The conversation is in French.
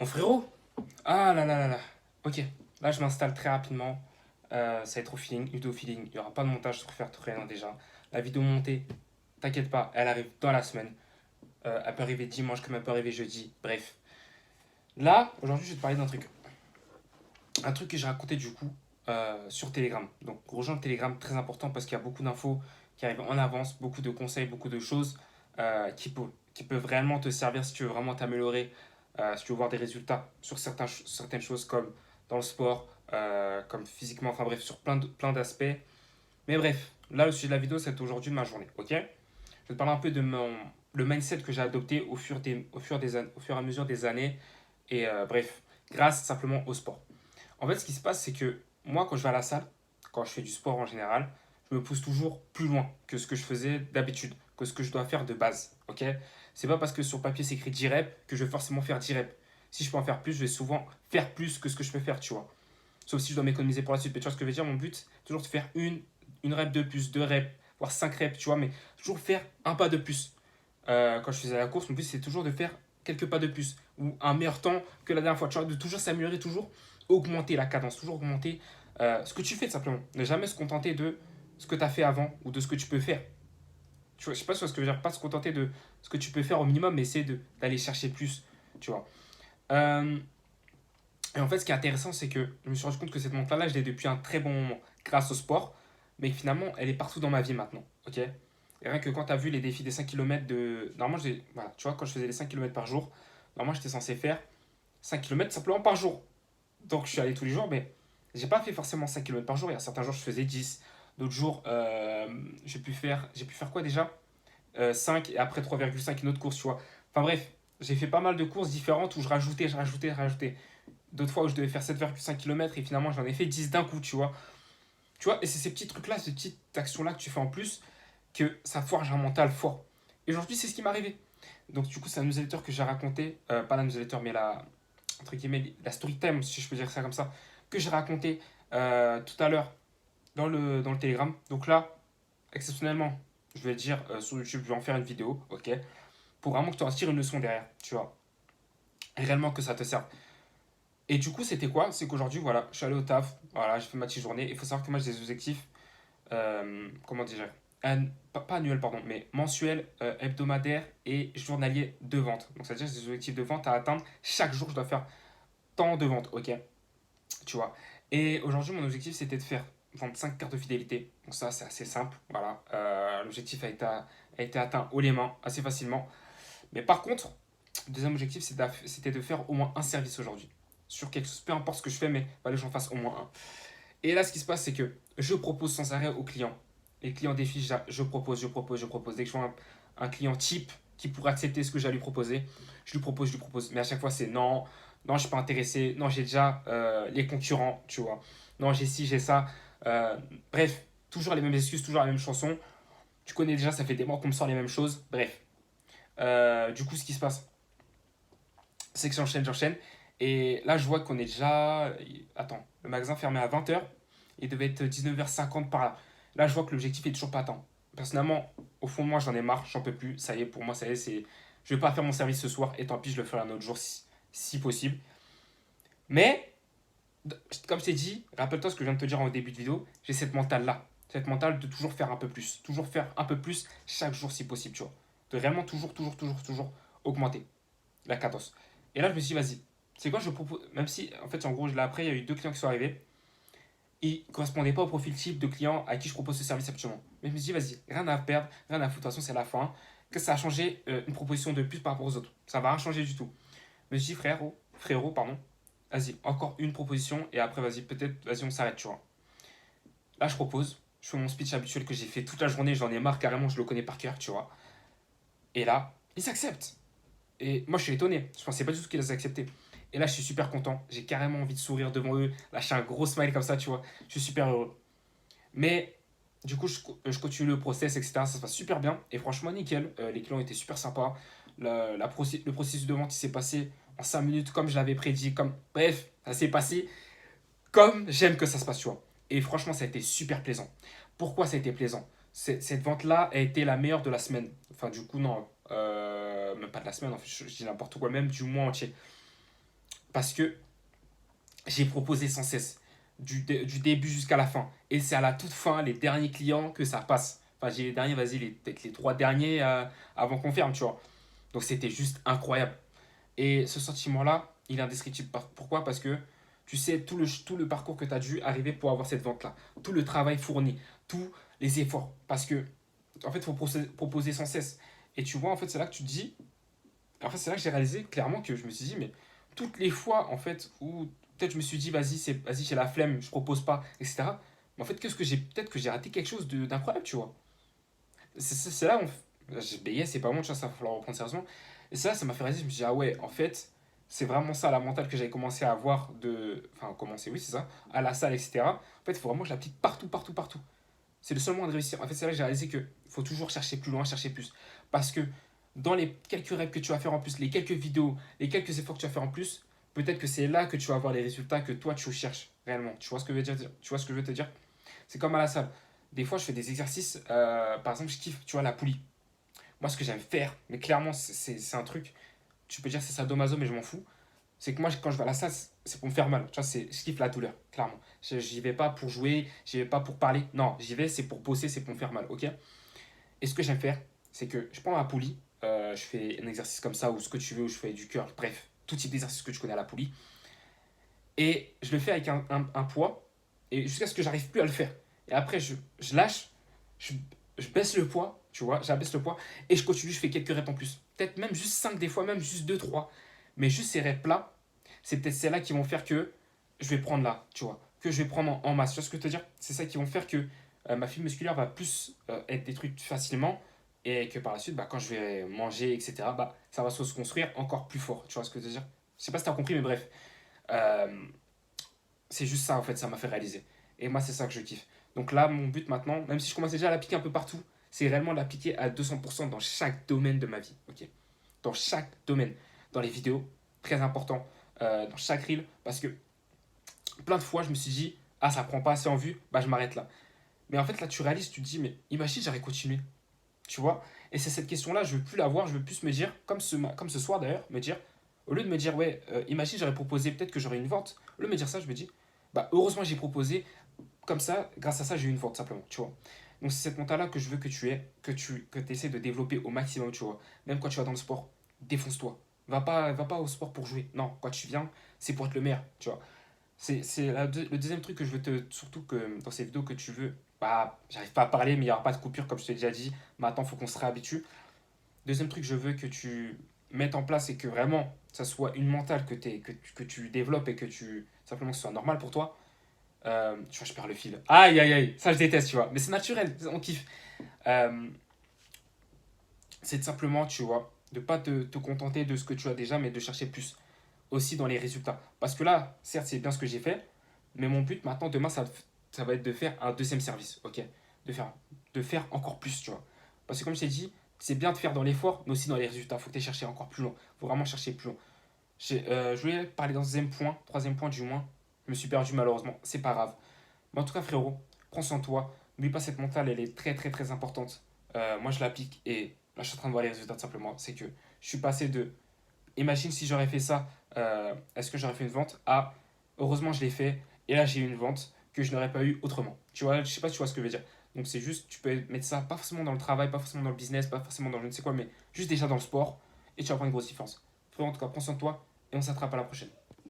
Mon frérot? Ah là là là là. Ok, là je m'installe très rapidement. Ça va être au feeling, vidéo feeling. Il n'y aura pas de montage, je préfère tout rien déjà. La vidéo montée, t'inquiète pas, elle arrive dans la semaine. Elle peut arriver dimanche comme elle peut arriver jeudi. Bref. Là, aujourd'hui, je vais te parler d'un truc. Un truc que j'ai raconté du coup sur Telegram. Donc, rejoindre Telegram, très important parce qu'il y a beaucoup d'infos qui arrivent en avance, beaucoup de conseils, beaucoup de choses qui peuvent réellement te servir si tu veux vraiment t'améliorer, si tu veux voir des résultats sur certaines choses comme dans le sport, comme physiquement, enfin bref, sur plein d'aspects. Mais bref, là, le sujet de la vidéo, c'est aujourd'hui de ma journée, ok? Je vais te parler un peu de le mindset que j'ai adopté au fur et à mesure des années. Et bref, grâce simplement au sport. En fait, ce qui se passe, c'est que moi, quand je vais à la salle, quand je fais du sport en général, je me pousse toujours plus loin que ce que je faisais d'habitude, que ce que je dois faire de base. Ok? C'est pas parce que sur papier c'est écrit 10 reps que je vais forcément faire 10 reps. Si je peux en faire plus, je vais souvent faire plus que ce que je peux faire, tu vois. Sauf si je dois m'économiser pour la suite. Mais tu vois ce que je veux dire? Mon but, c'est toujours de faire une rep de plus, deux reps, voire 5 reps, tu vois, mais toujours faire un pas de plus. Quand je faisais la course, mon but, c'est toujours de faire quelques pas de plus ou un meilleur temps que la dernière fois. Tu vois, de toujours s'améliorer, toujours augmenter la cadence, toujours augmenter ce que tu fais, tout simplement. Ne jamais se contenter de ce que tu as fait avant ou de ce que tu peux faire. Tu vois, je sais pas si ce que je veux dire, pas se contenter de ce que tu peux faire au minimum, mais essayer d'aller chercher plus, tu vois. Euh, et en fait, ce qui est intéressant, c'est que je me suis rendu compte que cette montre-là, je l'ai depuis un très bon moment, grâce au sport, mais finalement, elle est partout dans ma vie maintenant, ok? Et rien que quand tu as vu les défis des 5 kilomètres de... Normalement, voilà, tu vois, quand je faisais les 5 kilomètres par jour, normalement, j'étais censé faire 5 kilomètres simplement par jour. Donc, je suis allé tous les jours, mais j'ai pas fait forcément 5 kilomètres par jour. Il y a certains jours, je faisais 10. D'autres jours, j'ai pu faire quoi déjà 5 et après 3,5 une autre course, tu vois. Enfin bref, j'ai fait pas mal de courses différentes où je rajoutais. D'autres fois où je devais faire 7,5 km et finalement j'en ai fait 10 d'un coup, tu vois. Tu vois, et c'est ces petits trucs-là, ces petites actions-là que tu fais en plus que ça forge un mental fort. Et aujourd'hui, c'est ce qui m'est arrivé. Donc du coup, c'est un newsletter que j'ai raconté, pas la newsletter, mais entre guillemets, la story time, si je peux dire ça comme ça, que j'ai raconté tout à l'heure dans le Telegram. Donc là, exceptionnellement, je vais dire sur YouTube, je vais en faire une vidéo, ok, pour vraiment que tu en tires une leçon derrière, tu vois, et réellement que ça te serve. Et du coup, c'était quoi? C'est qu'aujourd'hui, voilà, je suis allé au taf, voilà, j'ai fait ma petite journée. Il faut savoir que moi, j'ai des objectifs, comment dire, pas annuels, pardon, mais mensuels, hebdomadaires et journaliers de vente. Donc, c'est-à-dire que j'ai des objectifs de vente à atteindre. Chaque jour, je dois faire tant de ventes, ok, tu vois. Et aujourd'hui, mon objectif, c'était de faire vendre 5 cartes de fidélité. Donc, ça, c'est assez simple, voilà. L'objectif a été atteint haut les mains, assez facilement. Mais par contre, le deuxième objectif, c'était de faire au moins un service aujourd'hui. Sur quelque chose, peu importe ce que je fais, mais il fallait que j'en fasse au moins un. Et là, ce qui se passe, c'est que je propose sans arrêt aux clients. Les clients défient, je propose, je propose, je propose. Dès que je vois un client type qui pourrait accepter ce que j'ai à lui proposer, je lui propose, je lui propose. Mais à chaque fois, c'est non, non, je suis pas intéressé, non, j'ai déjà les concurrents, tu vois. Non, j'ai ci, j'ai ça. Bref, toujours les mêmes excuses, toujours la même chanson. Tu connais déjà, ça fait des mois qu'on me sort les mêmes choses. Bref. Du coup, ce qui se passe, c'est que j'enchaîne. Et là, je vois qu'on est déjà. Attends, le magasin fermé à 20h. Il devait être 19h50 par là. Là, je vois que l'objectif est toujours pas atteint. Personnellement, au fond de moi, j'en ai marre, j'en peux plus. Ça y est, pour moi, ça y est, c'est. Je vais pas faire mon service ce soir et tant pis, je le ferai un autre jour si possible. Mais, comme je t'ai dit, rappelle-toi ce que je viens de te dire en début de vidéo, j'ai cette mentale-là. Cette mentale de toujours faire un peu plus. Toujours faire un peu plus chaque jour si possible, tu vois. De réellement toujours augmenter la cadence. Et là, je me suis dit, vas-y, c'est quoi, je propose. Même si, en fait, en gros, là, après, il y a eu deux clients qui sont arrivés. Ils ne correspondaient pas au profil type de client à qui je propose ce service actuellement. Mais je me suis dit, vas-y, rien à perdre, rien à foutre. De toute façon, c'est la fin. Que ça a changé une proposition de plus par rapport aux autres. Ça va rien changer du tout. Je me suis dit, frérot, pardon, vas-y, encore une proposition et après, vas-y, peut-être, vas-y, on s'arrête, tu vois. Là, je propose, je fais mon speech habituel que j'ai fait toute la journée, j'en ai marre carrément, je le connais par cœur, tu vois. Et là, ils s'acceptent. Et moi, je suis étonné. Je pensais pas du tout qu'ils allaient accepter. Et là, je suis super content. J'ai carrément envie de sourire devant eux, lâcher un gros smile comme ça, tu vois. Je suis super heureux. Mais du coup, je continue le process, etc. Ça se passe super bien. Et franchement, nickel. Les clients étaient super sympas. Le processus de vente, il s'est passé en 5 minutes comme je l'avais prédit. Bref, ça s'est passé comme j'aime que ça se passe, tu vois. Et franchement, ça a été super plaisant. Pourquoi ça a été plaisant? Cette vente-là a été la meilleure de la semaine. Enfin, du coup, non. Même pas de la semaine, en fait, je dis n'importe quoi, même du mois entier. Parce que j'ai proposé sans cesse, du début jusqu'à la fin. Et c'est à la toute fin, les derniers clients, que ça passe. Enfin, j'ai les derniers, vas-y, peut-être les 3 derniers avant qu'on ferme, tu vois. Donc c'était juste incroyable. Et ce sentiment-là, il est indescriptible. Pourquoi? Parce que tu sais tout le parcours que tu as dû arriver pour avoir cette vente-là. Tout le travail fourni, tous les efforts. Parce que, en fait, il faut proposer sans cesse. Et tu vois, en fait, c'est là que tu te dis. En fait, c'est là que j'ai réalisé clairement que je me suis dit, mais toutes les fois, en fait, où peut-être je me suis dit, vas-y, j'ai la flemme, je propose pas, etc. Mais en fait, qu'est-ce que j'ai. Peut-être que j'ai raté quelque chose d'incroyable, tu vois. C'est là, j'ai bégayé, c'est pas bon, tu vois, ça va falloir reprendre sérieusement. Et ça m'a fait réaliser, je me suis dit, ah ouais, en fait, c'est vraiment ça la mentale que j'avais commencé à avoir enfin, commencer, oui, c'est ça, à la salle, etc. En fait, il faut vraiment que je l'applique partout, partout, partout. C'est le seul moyen de réussir. En fait, c'est là que j'ai réalisé qu'il faut toujours chercher plus loin, chercher plus. Parce que dans les quelques rêves que tu vas faire en plus, les quelques vidéos, les quelques efforts que tu vas faire en plus, peut-être que c'est là que tu vas avoir les résultats que toi tu cherches réellement. Tu vois ce que je veux dire? Tu vois ce que je veux te dire? C'est comme à la salle. Des fois, je fais des exercices. Par exemple, je kiffe, tu vois, la poulie. Moi, ce que j'aime faire, mais clairement, c'est un truc, tu peux dire c'est sadomaso, mais je m'en fous. C'est que moi, quand je vais à la salle, c'est pour me faire mal. Tu vois, je kiffe la douleur, clairement. J'y vais pas pour jouer, j'y vais pas pour parler. Non, j'y vais, c'est pour bosser, c'est pour me faire mal, ok? Et ce que j'aime faire, c'est que je prends ma poulie, je fais un exercice comme ça, ou ce que tu veux, ou je fais du curl, bref, tout type d'exercice que tu connais à la poulie. Et je le fais avec un poids, et jusqu'à ce que j'arrive plus à le faire. Et après, je lâche, je, je baisse le poids, tu vois, j'abaisse le poids, et je continue, je fais quelques reps en plus. Peut-être même juste 5 des fois, même juste 2 trois. Mais juste ces reps là, c'est peut-être celles-là qui vont faire que je vais prendre là, tu vois, que je vais prendre en masse. Tu vois ce que je veux te dire? C'est ça qui vont faire que ma fibre musculaire va plus être détruite facilement et que par la suite, bah, quand je vais manger, etc., bah, ça va se construire encore plus fort. Tu vois ce que je veux dire? Je sais pas si tu as compris, mais bref. Euh, c'est juste ça, en fait, ça m'a fait réaliser. Et moi, c'est ça que je kiffe. Donc là, mon but maintenant, même si je commence déjà à l'appliquer un peu partout, c'est réellement de l'appliquer à 200% dans chaque domaine de ma vie. Ok, dans chaque domaine. Dans les vidéos, très important. Dans chaque reel. Parce que plein de fois, je me suis dit, ah, ça prend pas assez en vue, bah je m'arrête là. Mais en fait, là, tu réalises, tu te dis, mais imagine, j'aurais continué. Tu vois? Et c'est cette question-là, je veux plus l'avoir, je veux plus me dire, comme ce soir d'ailleurs, me dire, au lieu de me dire, ouais, imagine, j'aurais proposé, peut-être que j'aurais une vente. Au lieu de me dire ça, je me dis, bah heureusement, j'ai proposé, comme ça, grâce à ça, j'ai eu une vente simplement, tu vois? Donc c'est cette mentale-là que je veux que tu aies, que tu essaies de développer au maximum, tu vois? Même quand tu vas dans le sport, défonce-toi. Va pas au sport pour jouer. Non, quand tu viens, c'est pour être le meilleur, tu vois? Le deuxième truc que je veux surtout que dans ces vidéos que tu veux, bah, j'arrive pas à parler, mais il n'y aura pas de coupure, comme je t'ai déjà dit. Maintenant, il faut qu'on se réhabitue. Deuxième truc que je veux que tu mettes en place et que vraiment, ça soit une mentale que tu développes et simplement que ce soit normal pour toi. Tu vois, je perds le fil. Aïe, aïe, aïe, ça je déteste, tu vois. Mais c'est naturel, on kiffe. Euh, c'est de simplement, tu vois, de pas te contenter de ce que tu as déjà, mais de chercher plus aussi dans les résultats. Parce que là, certes, c'est bien ce que j'ai fait, mais mon but maintenant, demain, ça va être de faire un deuxième service, ok? de faire, de faire encore plus, tu vois. Parce que comme je t'ai dit, c'est bien de faire dans l'effort, mais aussi dans les résultats. Il faut que tu ailles chercher encore plus loin. Il faut vraiment chercher plus loin. Je voulais parler dans le deuxième point, troisième point du moins. Je me suis perdu malheureusement, c'est pas grave. Mais en tout cas, frérot, prends soin de toi. N'oublie pas cette mentale, elle est très très très importante. Moi, je l'applique et là, je suis en train de voir les résultats tout simplement. C'est que je suis passé de imagine si j'aurais fait ça, est-ce que j'aurais fait une vente? Ah, heureusement je l'ai fait, et là j'ai eu une vente que je n'aurais pas eu autrement. Tu vois, je sais pas si tu vois ce que je veux dire. Donc c'est juste, tu peux mettre ça, pas forcément dans le travail, pas forcément dans le business, pas forcément dans je ne sais quoi, mais juste déjà dans le sport, et tu vas prendre une grosse différence. Frérot, en tout cas, prends soin de toi, et on s'attrape à la prochaine.